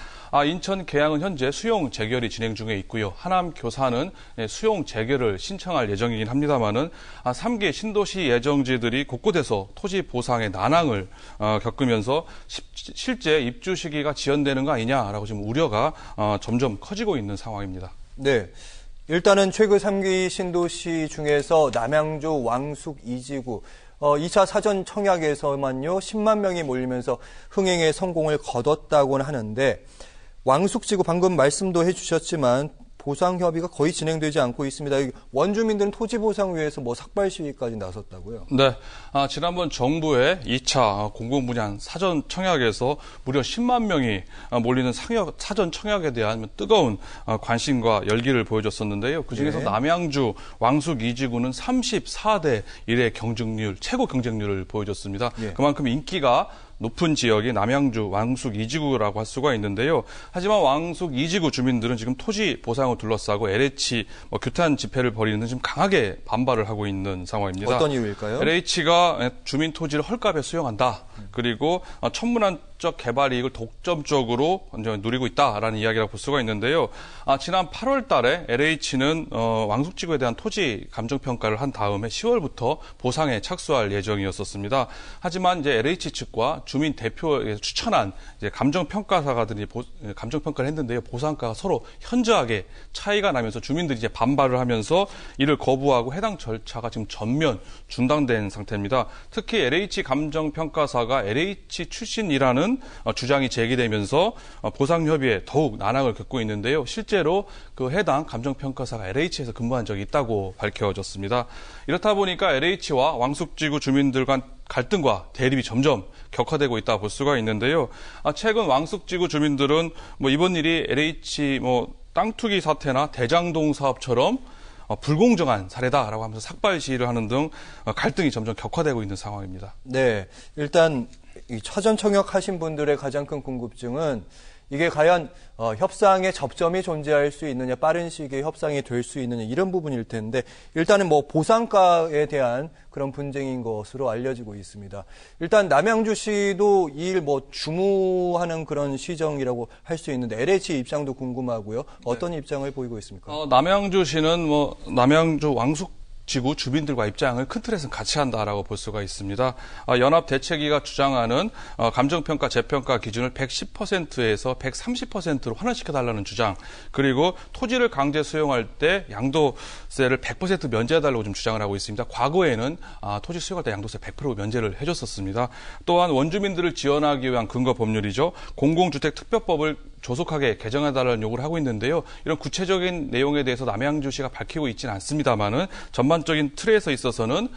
인천 계양은 현재 수용 재결이 진행 중에 있고요. 하남 교사는 수용 재결을 신청할 예정이긴 합니다만은 3개 신도시 예정지들이 곳곳에서 토지 보상의 난항을 겪으면서 실제 입주 시기가 지연되는 거 아니냐라고 지금 우려가 점점 커지고 있는 상황입니다. 네. 일단은 최근 3기 신도시 중에서 남양주, 왕숙, 이지구 2차 사전 청약에서만요 10만 명이 몰리면서 흥행에 성공을 거뒀다고는 하는데 왕숙지구 방금 말씀도 해주셨지만 보상 협의가 거의 진행되지 않고 있습니다. 원주민들은 토지 보상 위해서 삭발 시위까지 나섰다고요? 네. 지난번 정부의 2차 공공분양 사전 청약에서 무려 10만 명이 몰리는 사전 청약에 대한 뜨거운 관심과 열기를 보여줬었는데요. 그중에서 네. 남양주, 왕숙 이지구는 34대 1의 경쟁률, 최고 경쟁률을 보여줬습니다. 네. 그만큼 인기가 높은 지역이 남양주, 왕숙, 이지구라고 할 수가 있는데요. 하지만 왕숙, 이지구 주민들은 지금 토지 보상을 둘러싸고 LH 규탄 집회를 벌이는 지금 강하게 반발을 하고 있는 상황입니다. 어떤 이유일까요? LH가 주민 토지를 헐값에 수용한다. 그리고 천문학적 개발 이익을 독점적으로 누리고 있다라는 이야기라고 볼 수가 있는데요. 지난 8월 달에 LH는 왕숙지구에 대한 토지 감정평가를 한 다음에 10월부터 보상에 착수할 예정이었었습니다. 하지만 이제 LH 측과 주민 대표에서 추천한 이제 감정평가사가들이 감정평가를 했는데요. 보상가가 서로 현저하게 차이가 나면서 주민들이 이제 반발을 하면서 이를 거부하고 해당 절차가 지금 전면 중단된 상태입니다. 특히 LH 감정평가사가 LH 출신이라는 주장이 제기되면서 보상 협의에 더욱 난항을 겪고 있는데요. 실제로 그 해당 감정평가사가 LH에서 근무한 적이 있다고 밝혀졌습니다. 이렇다 보니까 LH와 왕숙지구 주민들 간 갈등과 대립이 점점 격화되고 있다 볼 수가 있는데요. 최근 왕숙지구 주민들은 이번 일이 LH 땅 투기 사태나 대장동 사업처럼 불공정한 사례다라고 하면서 삭발 시위를 하는 등 갈등이 점점 격화되고 있는 상황입니다. 네, 일단 이 사전 청약하신 분들의 가장 큰 궁금증은 이게 과연 협상의 접점이 존재할 수 있느냐, 빠른 시기에 협상이 될 수 있느냐 이런 부분일 텐데 일단은 보상가에 대한 그런 분쟁인 것으로 알려지고 있습니다. 일단 남양주시도 이 일 주무하는 그런 시정이라고 할 수 있는데 LH 입장도 궁금하고요. 어떤 입장을 보이고 있습니까? 남양주시는 남양주 왕숙 지구 주민들과 입장을 큰 틀에서는 같이 한다라고 볼 수가 있습니다. 연합대책위가 주장하는 감정평가, 재평가 기준을 110%에서 130%로 환원시켜달라는 주장, 그리고 토지를 강제 수용할 때 양도세를 100% 면제해달라고 좀 주장을 하고 있습니다. 과거에는 토지 수용할 때 양도세 100% 면제를 해줬었습니다. 또한 원주민들을 지원하기 위한 근거 법률이죠. 공공주택특별법을 조속하게 개정해달라는 요구를 하고 있는데요. 이런 구체적인 내용에 대해서 남양주시가 밝히고 있지는 않습니다만은 전반적인 틀에서 있어서는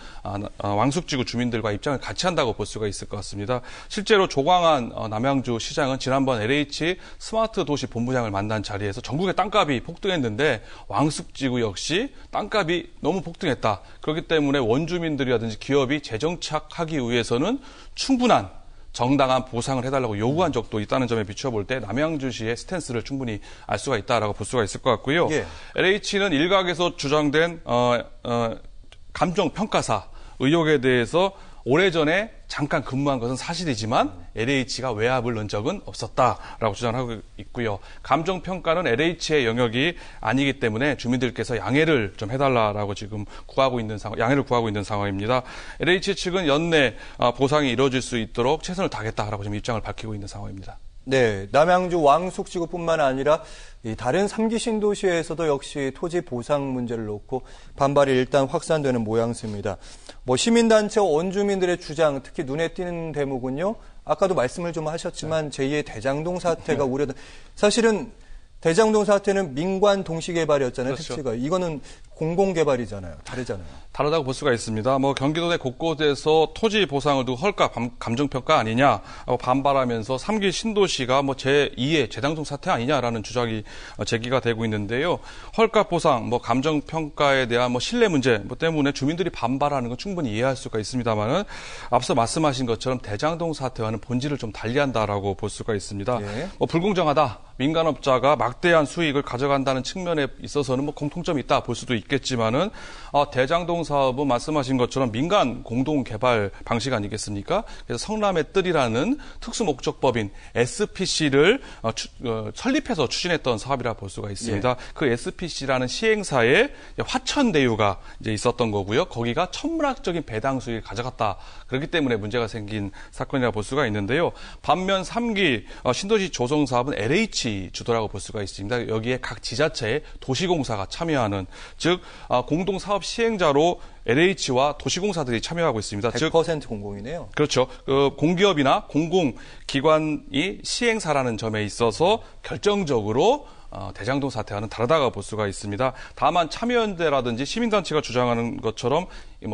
왕숙지구 주민들과 입장을 같이 한다고 볼 수가 있을 것 같습니다. 실제로 조광한 남양주 시장은 지난번 LH 스마트 도시 본부장을 만난 자리에서 전국의 땅값이 폭등했는데 왕숙지구 역시 땅값이 너무 폭등했다. 그렇기 때문에 원주민들이라든지 기업이 재정착하기 위해서는 충분한 정당한 보상을 해달라고 요구한 적도 있다는 점에 비추어 볼 때 남양주시의 스탠스를 충분히 알 수가 있다라고 볼 수가 있을 것 같고요. 예. LH는 일각에서 주장된 감정평가사 의혹에 대해서 오래전에 잠깐 근무한 것은 사실이지만 LH가 외압을 넣은 적은 없었다라고 주장을 하고 있고요. 감정평가는 LH의 영역이 아니기 때문에 주민들께서 양해를 좀 해달라라고 지금 양해를 구하고 있는 상황입니다. LH 측은 연내 보상이 이루어질 수 있도록 최선을 다하겠다라고 지금 입장을 밝히고 있는 상황입니다. 네, 남양주 왕숙지구뿐만 아니라 다른 3기 신도시에서도 역시 토지 보상 문제를 놓고 반발이 일단 확산되는 모양새입니다. 시민단체와 원주민들의 주장, 특히 눈에 띄는 대목은요. 아까도 말씀을 좀 하셨지만 제2의 대장동 사태가 우려된. 사실은 대장동 사태는 민관 동시개발이었잖아요. 그렇죠. 택지가. 이거는 공공개발이잖아요. 다르잖아요. 다르다고 볼 수가 있습니다. 경기도 내 곳곳에서 토지 보상을 두고 헐가 감정평가 아니냐 반발하면서 3기 신도시가 제2의 재당동 사태 아니냐라는 주장이 제기가 되고 있는데요. 헐가 보상, 감정평가에 대한 신뢰 문제 때문에 주민들이 반발하는 건 충분히 이해할 수가 있습니다만은 앞서 말씀하신 것처럼 대장동 사태와는 본질을 좀 달리한다라고 볼 수가 있습니다. 예. 불공정하다. 민간업자가 막대한 수익을 가져간다는 측면에 있어서는 공통점이 있다 볼 수도 있겠지만은 대장동 사업은 말씀하신 것처럼 민간 공동 개발 방식 아니겠습니까? 그래서 성남의 뜰이라는 특수목적법인 SPC를 설립해서 추진했던 사업이라 볼 수가 있습니다. 예. 그 SPC라는 시행사에 화천대유가 이제 있었던 거고요. 거기가 천문학적인 배당 수익을 가져갔다. 그렇기 때문에 문제가 생긴 사건이라 볼 수가 있는데요. 반면 3기 신도시 조성 사업은 LH 주도라고 볼 수가 있습니다. 여기에 각 지자체의 도시공사가 참여하는, 즉 공동사업 시행자로 LH와 도시공사들이 참여하고 있습니다. 100% 공공이네요. 그렇죠. 공기업이나 공공기관이 시행사라는 점에 있어서 결정적으로 대장동 사태와는 다르다고 볼 수가 있습니다. 다만 참여연대라든지 시민단체가 주장하는 것처럼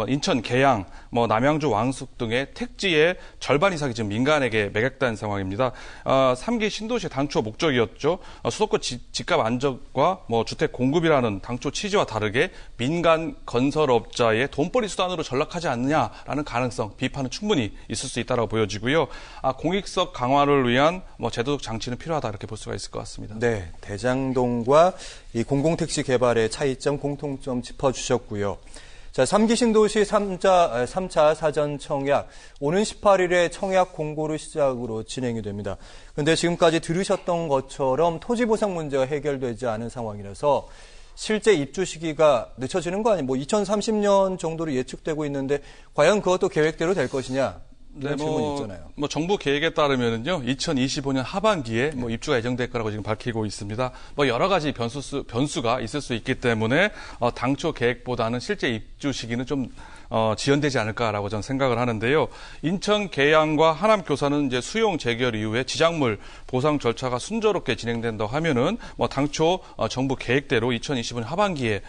인천 계양, 남양주 왕숙 등의 택지의 절반 이상이 지금 민간에게 매각된 상황입니다. 3기 신도시의 당초 목적이었죠. 수도권 집값 안정과 주택 공급이라는 당초 취지와 다르게 민간 건설업자의 돈벌이 수단으로 전락하지 않느냐라는 가능성, 비판은 충분히 있을 수 있다고 보여지고요. 공익성 강화를 위한 제도적 장치는 필요하다 이렇게 볼 수가 있을 것 같습니다. 네, 대장동과 이 공공택지 개발의 차이점, 공통점 짚어주셨고요. 자, 3기 신도시 3차 사전 청약, 오는 18일에 청약 공고를 시작으로 진행이 됩니다. 그런데 지금까지 들으셨던 것처럼 토지 보상 문제가 해결되지 않은 상황이라서 실제 입주 시기가 늦춰지는 거 아니에요? 2030년 정도로 예측되고 있는데 과연 그것도 계획대로 될 것이냐? 이런 질문이 있잖아요. 정부 계획에 따르면은요, 2025년 하반기에 입주가 예정될 거라고 지금 밝히고 있습니다. 여러 가지 변수가 있을 수 있기 때문에 당초 계획보다는 실제 입주 시기는 좀 지연되지 않을까라고 저는 생각을 하는데요. 인천 계양과 하남 교사는 이제 수용 재결 이후에 지작물 보상 절차가 순조롭게 진행된다고 하면은 당초 정부 계획대로 2025년 하반기에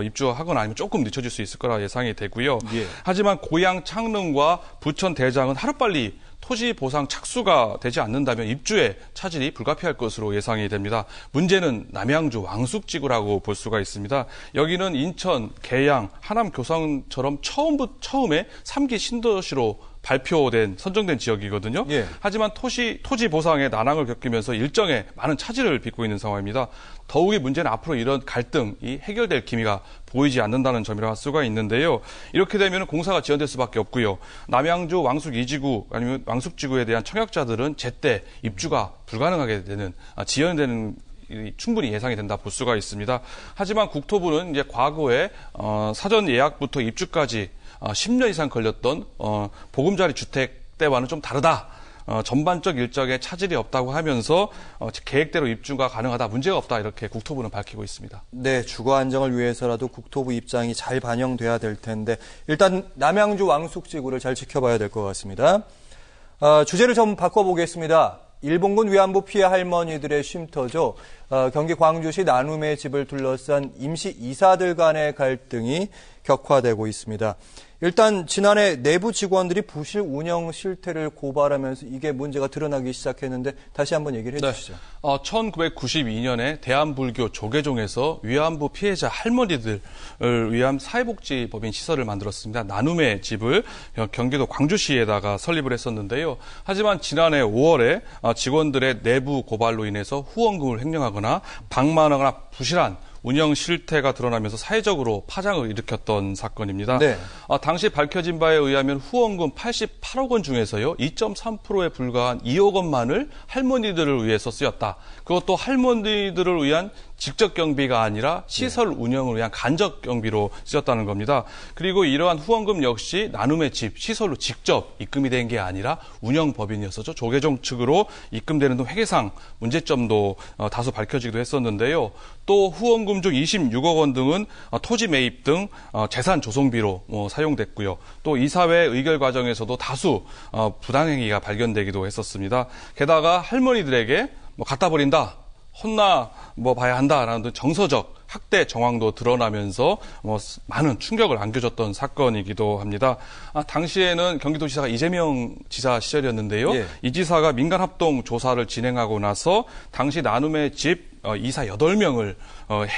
입주하거나 아니면 조금 늦춰질 수 있을 거라 예상이 되고요. 예. 하지만 고양 창릉과 부천 대장은 하루빨리 토지 보상 착수가 되지 않는다면 입주에 차질이 불가피할 것으로 예상이 됩니다. 문제는 남양주 왕숙지구라고 볼 수가 있습니다. 여기는 인천, 계양, 하남 교상처럼 처음에 3기 신도시로 선정된 지역이거든요. 예. 하지만 토지 보상에 난항을 겪으면서 일정에 많은 차질을 빚고 있는 상황입니다. 더욱이 문제는 앞으로 이런 갈등이 해결될 기미가 보이지 않는다는 점이라 할 수가 있는데요. 이렇게 되면 공사가 지연될 수밖에 없고요. 남양주 왕숙 2지구 아니면 왕숙지구에 대한 청약자들은 제때 입주가 불가능하게 되는, 지연되는 충분히 예상이 된다 볼 수가 있습니다. 하지만 국토부는 이제 과거에 사전 예약부터 입주까지 10년 이상 걸렸던 보금자리 주택 때와는 좀 다르다. 전반적 일정에 차질이 없다고 하면서 계획대로 입주가 가능하다, 문제가 없다 이렇게 국토부는 밝히고 있습니다. 네, 주거 안정을 위해서라도 국토부 입장이 잘 반영돼야 될 텐데 일단 남양주 왕숙지구를 잘 지켜봐야 될 것 같습니다. 주제를 좀 바꿔보겠습니다. 일본군 위안부 피해 할머니들의 쉼터죠. 경기 광주시 나눔의 집을 둘러싼 임시 이사들 간의 갈등이 격화되고 있습니다. 일단 지난해 내부 직원들이 부실 운영 실태를 고발하면서 이게 문제가 드러나기 시작했는데 다시 한번 얘기를 해주시죠. 1992년에 대한불교 조계종에서 위안부 피해자 할머니들을 위한 사회복지법인 시설을 만들었습니다. 나눔의 집을 경기도 광주시에다가 설립을 했었는데요. 하지만 지난해 5월에 직원들의 내부 고발로 인해서 후원금을 횡령하거나 방만하거나 부실한 운영 실태가 드러나면서 사회적으로 파장을 일으켰던 사건입니다. 네. 당시 밝혀진 바에 의하면 후원금 88억 원 중에서요, 2.3%에 불과한 2억 원만을 할머니들을 위해서 쓰였다. 그것도 할머니들을 위한 직접 경비가 아니라 시설 운영을 위한 간접 경비로 쓰였다는 겁니다. 그리고 이러한 후원금 역시 나눔의 집, 시설로 직접 입금이 된 게 아니라 운영법인이었었죠. 조계종 측으로 입금되는 등 회계상 문제점도 다소 밝혀지기도 했었는데요. 또 후원금 중 26억 원 등은 토지 매입 등 재산 조성비로 사용됐고요. 또 이사회 의결 과정에서도 다수 부당행위가 발견되기도 했었습니다. 게다가 할머니들에게 갖다 버린다, 혼나 봐야 한다라는 정서적 학대 정황도 드러나면서 많은 충격을 안겨줬던 사건이기도 합니다. 당시에는 경기도지사가 이재명 지사 시절이었는데요. 예. 이 지사가 민간합동 조사를 진행하고 나서 당시 나눔의 집 이사 8명을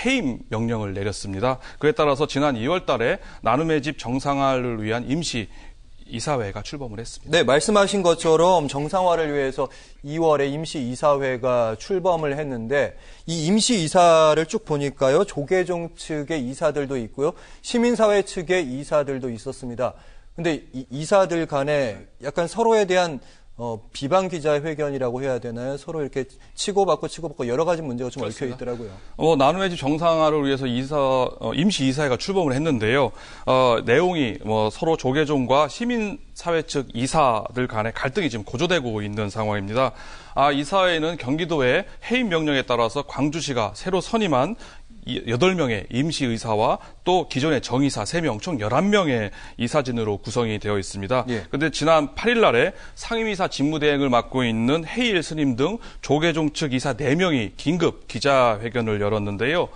해임 명령을 내렸습니다. 그에 따라서 지난 2월 달에 나눔의 집 정상화를 위한 임시 이사회가 출범을 했습니다. 네, 말씀하신 것처럼 정상화를 위해서 2월에 임시 이사회가 출범을 했는데 이 임시 이사를 쭉 보니까요. 조계종 측의 이사들도 있고요. 시민사회 측의 이사들도 있었습니다. 근데 이 이사들 간에 약간 서로에 대한 비방 기자회견이라고 해야 되나요? 서로 이렇게 치고받고 여러 가지 문제가 좀 얽혀 있더라고요. 나눔의 집 정상화를 위해서 임시 이사회가 출범을 했는데요. 내용이 서로 조계종과 시민사회 측 이사들 간의 갈등이 지금 고조되고 있는 상황입니다. 이사회는 경기도의 해임 명령에 따라서 광주시가 새로 선임한 8명의 임시의사와 또 기존의 정이사 3명, 총 11명의 이사진으로 구성이 되어 있습니다. 그런데 예. 지난 8일 날에 상임이사 직무대행을 맡고 있는 해일 스님 등 조계종 측 이사 4명이 긴급 기자회견을 열었는데요.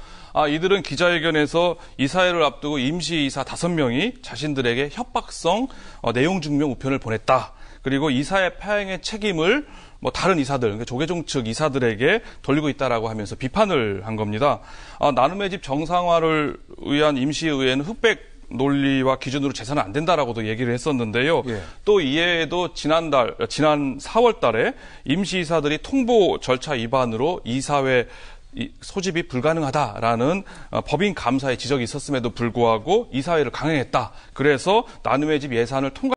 이들은 기자회견에서 이사회를 앞두고 임시이사 5명이 자신들에게 협박성 내용 증명 우편을 보냈다. 그리고 이사회 파행의 책임을 다른 이사들, 그러니까 조계종 측 이사들에게 돌리고 있다라고 하면서 비판을 한 겁니다. 나눔의 집 정상화를 위한 임시의회는 흑백 논리와 기준으로 재산은 안 된다라고도 얘기를 했었는데요. 예. 또 이외에도 지난 4월 달에 임시이사들이 통보 절차 위반으로 이사회 소집이 불가능하다라는 법인 감사의 지적이 있었음에도 불구하고 이사회를 강행했다. 그래서 나눔의 집 예산을 통과